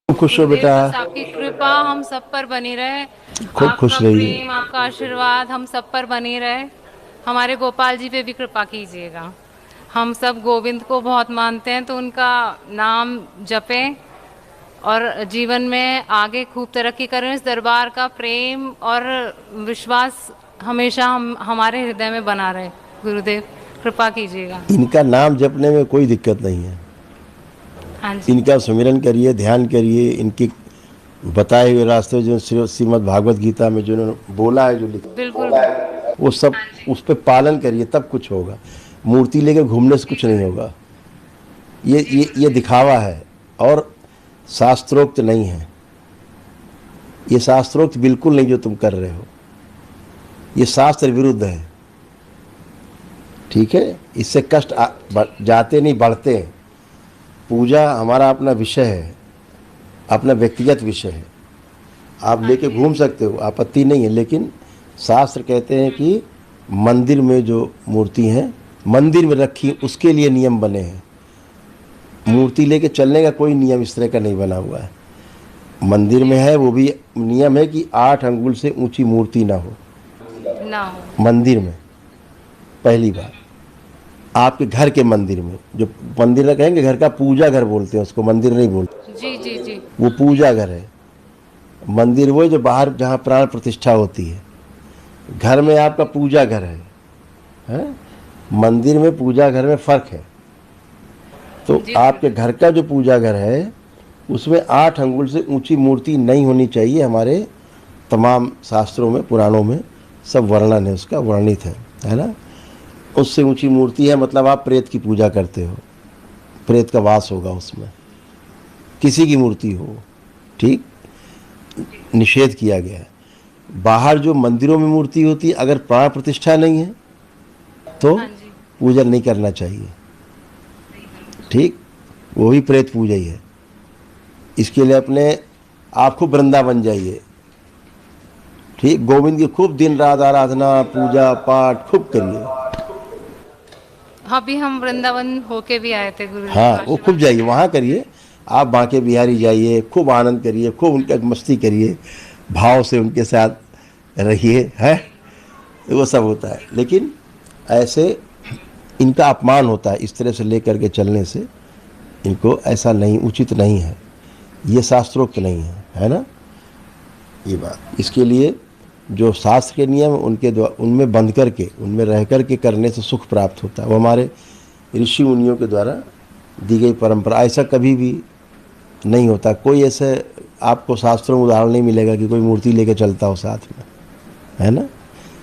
खूब खुश हो गुरुदेव, बेटा। बस आपकी कृपा हम सब पर बनी रहे। खूब खुश आपका रहिए। प्रेम, आपका आशीर्वाद हम सब पर बनी रहे। हमारे गोपाल जी पे भी कृपा कीजिएगा। हम सब गोविंद को बहुत मानते हैं, तो उनका नाम जपें और जीवन में आगे खूब तरक्की करें। इस दरबार का प्रेम और विश्वास हमेशा हमारे हृदय में बना रहे। गुरुदेव, कृपा कीजिएगा। इनका नाम जपने में कोई दिक्कत नहीं है। हाँ जी। इनका सुमिरन करिए, ध्यान करिए। इनके बताए हुए रास्ते जो श्रीमद् भागवत गीता में जो उन्होंने बोला है, जो बिल्कुल। लिखा है, वो सब उस पर पालन करिए, तब कुछ होगा। मूर्ति लेके घूमने से कुछ नहीं होगा। ये दिखावा है और शास्त्रोक्त नहीं है। ये शास्त्रोक्त बिल्कुल नहीं जो तुम कर रहे हो, ये शास्त्र विरुद्ध है। ठीक है, इससे कष्ट जाते नहीं, बढ़ते हैं। पूजा हमारा अपना विषय है, अपना व्यक्तिगत विषय है। आप लेके घूम सकते हो, आपत्ति नहीं है, लेकिन शास्त्र कहते हैं कि मंदिर में जो मूर्ति हैं, मंदिर में रखी, उसके लिए नियम बने हैं। मूर्ति लेके चलने का कोई नियम इस तरह का नहीं बना हुआ है। मंदिर में है, वो भी नियम है कि 8 अंगुल से ऊंची मूर्ति ना हो ना हो। मंदिर में। पहली बात, आपके घर के मंदिर में, जो मंदिर कहेंगे, घर का पूजा घर बोलते हैं उसको, मंदिर नहीं बोलते। जी जी जी। वो पूजा घर है। मंदिर वो है जो बाहर, जहाँ प्राण प्रतिष्ठा होती है। घर में आपका पूजा घर है? मंदिर में पूजा घर में फर्क है। तो आपके घर का जो पूजा घर है, उसमें 8 अंगुल से ऊंची मूर्ति नहीं होनी चाहिए। हमारे तमाम शास्त्रों में, पुराणों में सब वर्णन है, उसका वर्णित है ना। उससे ऊंची मूर्ति है मतलब आप प्रेत की पूजा करते हो, प्रेत का वास होगा उसमें, किसी की मूर्ति हो। ठीक, निषेध किया गया है। बाहर जो मंदिरों में मूर्ति होती है, अगर प्राण प्रतिष्ठा नहीं है तो पूजन नहीं करना चाहिए। ठीक, वो भी प्रेत पूजा ही है। इसके लिए अपने आप खूब वृंदावन जाइए। ठीक, गोविंद की खूब दिन रात आराधना, पूजा पाठ खूब करिए। अभी हम वृंदावन होके भी आए थे गुरु जी के हाँ, वो खूब आशीर्वाद जाइए, से। वहाँ करिए। आप बांके बिहारी जाइए, खूब आनंद करिए, खूब उनका मस्ती करिए, भाव से उनके साथ रहिए, है। वो सब होता है, लेकिन ऐसे इनका अपमान होता है। इस तरह से लेकर के चलने से इनको ऐसा नहीं, उचित नहीं है। ये शास्त्रोक्त नहीं है ना, ये बात। इसके लिए जो शास्त्र के नियम उनके द्वारा, उनमें बंध करके, उनमें रह करके करने से सुख प्राप्त होता है। वो हमारे ऋषि मुनियों के द्वारा दी गई परंपरा। ऐसा कभी भी नहीं होता। कोई ऐसे आपको शास्त्रों में उदाहरण नहीं मिलेगा कि कोई मूर्ति लेके चलता हो साथ में, है ना।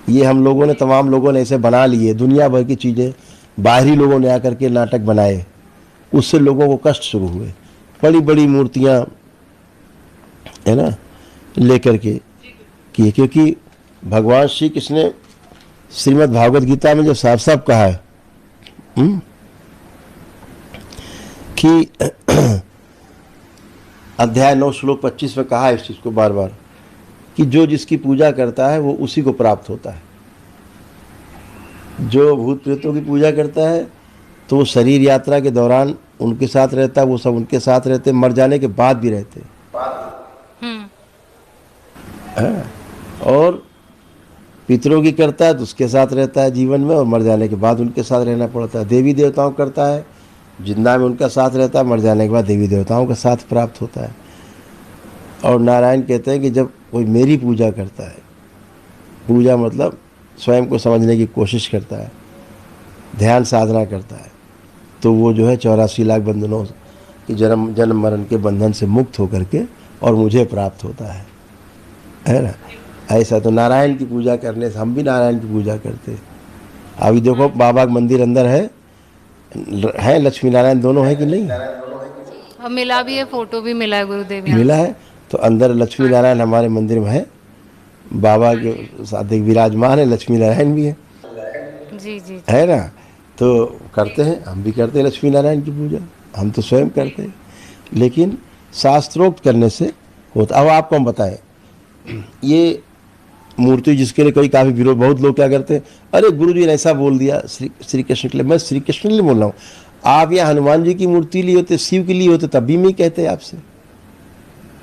ये हम लोगों ने, तमाम लोगों ने ऐसे बना लिए, दुनिया भर की चीज़ें बाहरी लोगों ने आकर के नाटक बनाए, उससे लोगों को कष्ट शुरू हुए। बड़ी बड़ी मूर्तियाँ, है ना, लेकर के किए। क्योंकि भगवान श्री कृष्ण ने श्रीमद् भागवत गीता में जो साफ साफ कहा है कि अध्याय 9 श्लोक 25 में कहा है इस चीज़ को बार बार, कि जो जिसकी पूजा करता है वो उसी को प्राप्त होता है। जो भूत प्रेतों की पूजा करता है तो वो शरीर यात्रा के दौरान उनके साथ रहता है, वो सब उनके साथ रहते, मर जाने के बाद भी रहते हैं। और पितरों की करता है तो उसके साथ रहता है जीवन में, और मर जाने के बाद उनके साथ रहना पड़ता है। देवी देवताओं करता है, जिंदा में उनका साथ रहता है, मर जाने के बाद देवी देवताओं का साथ प्राप्त होता है। और नारायण कहते हैं कि जब कोई मेरी पूजा करता है, पूजा मतलब स्वयं को समझने की कोशिश करता है, ध्यान साधना करता है, तो वो जो है 84 लाख बंधनों की, जन्म मरण के बंधन से मुक्त होकर के और मुझे प्राप्त होता है ना। ऐसा तो नारायण की पूजा करने से, हम भी नारायण की पूजा करते हैं। अभी देखो बाबा का मंदिर अंदर है लक्ष्मी नारायण दोनों है कि नहीं? अब मिला भी है, फोटो भी मिला है गुरुदेव यहाँ मिला से। है। तो अंदर लक्ष्मी नारायण हमारे मंदिर में है, बाबा के साथ एक विराजमान है, लक्ष्मी नारायण भी जी जी जी। है ना। तो करते हैं, हम भी करते हैं लक्ष्मी नारायण की पूजा, हम तो स्वयं करते हैं। लेकिन शास्त्रोक्त करने से होता। अब आपको हम बताएं, ये मूर्ति जिसके लिए कोई काफ़ी विरोध, बहुत लोग क्या करते हैं, अरे गुरु जी ने ऐसा बोल दिया श्री कृष्ण के लिए। मैं श्री कृष्ण के लिए बोल रहा हूँ। आप यहाँ हनुमान जी की मूर्ति लिए होते, शिव के लिए होते, तब भी मैं कहते आपसे।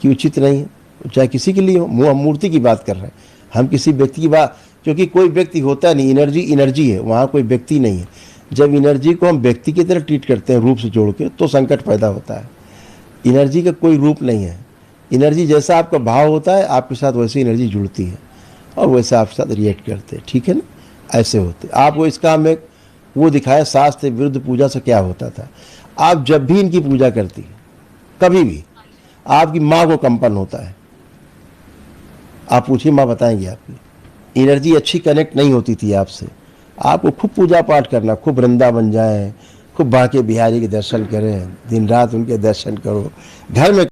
कि उचित नहीं है, चाहे किसी के लिए हो। हम मूर्ति की बात कर रहे हैं, हम किसी व्यक्ति की बात, क्योंकि कोई व्यक्ति होता नहीं, एनर्जी एनर्जी है, वहाँ कोई व्यक्ति नहीं है। जब एनर्जी को हम व्यक्ति की तरह ट्रीट करते हैं रूप से जोड़ के, तो संकट पैदा होता है। एनर्जी का कोई रूप नहीं है। एनर्जी जैसा आपका भाव होता है, आपके साथ वैसी एनर्जी जुड़ती है और वैसे आपके साथ रिएक्ट करते हैं, ठीक है ना। ऐसे होते। आपको इसका हमें वो दिखाया शास्त्र विरुद्ध पूजा से क्या होता था। आप जब भी इनकी पूजा करती है, कभी भी आपकी माँ को कंपन होता है। आप पूछिए, माँ बताएंगी आपकी एनर्जी अच्छी कनेक्ट नहीं होती थी आपसे। आपको खूब पूजा पाठ करना, खूब वृंदावन जाएं, खूब बांके बिहारी के दर्शन करें, दिन रात उनके दर्शन करो, घर में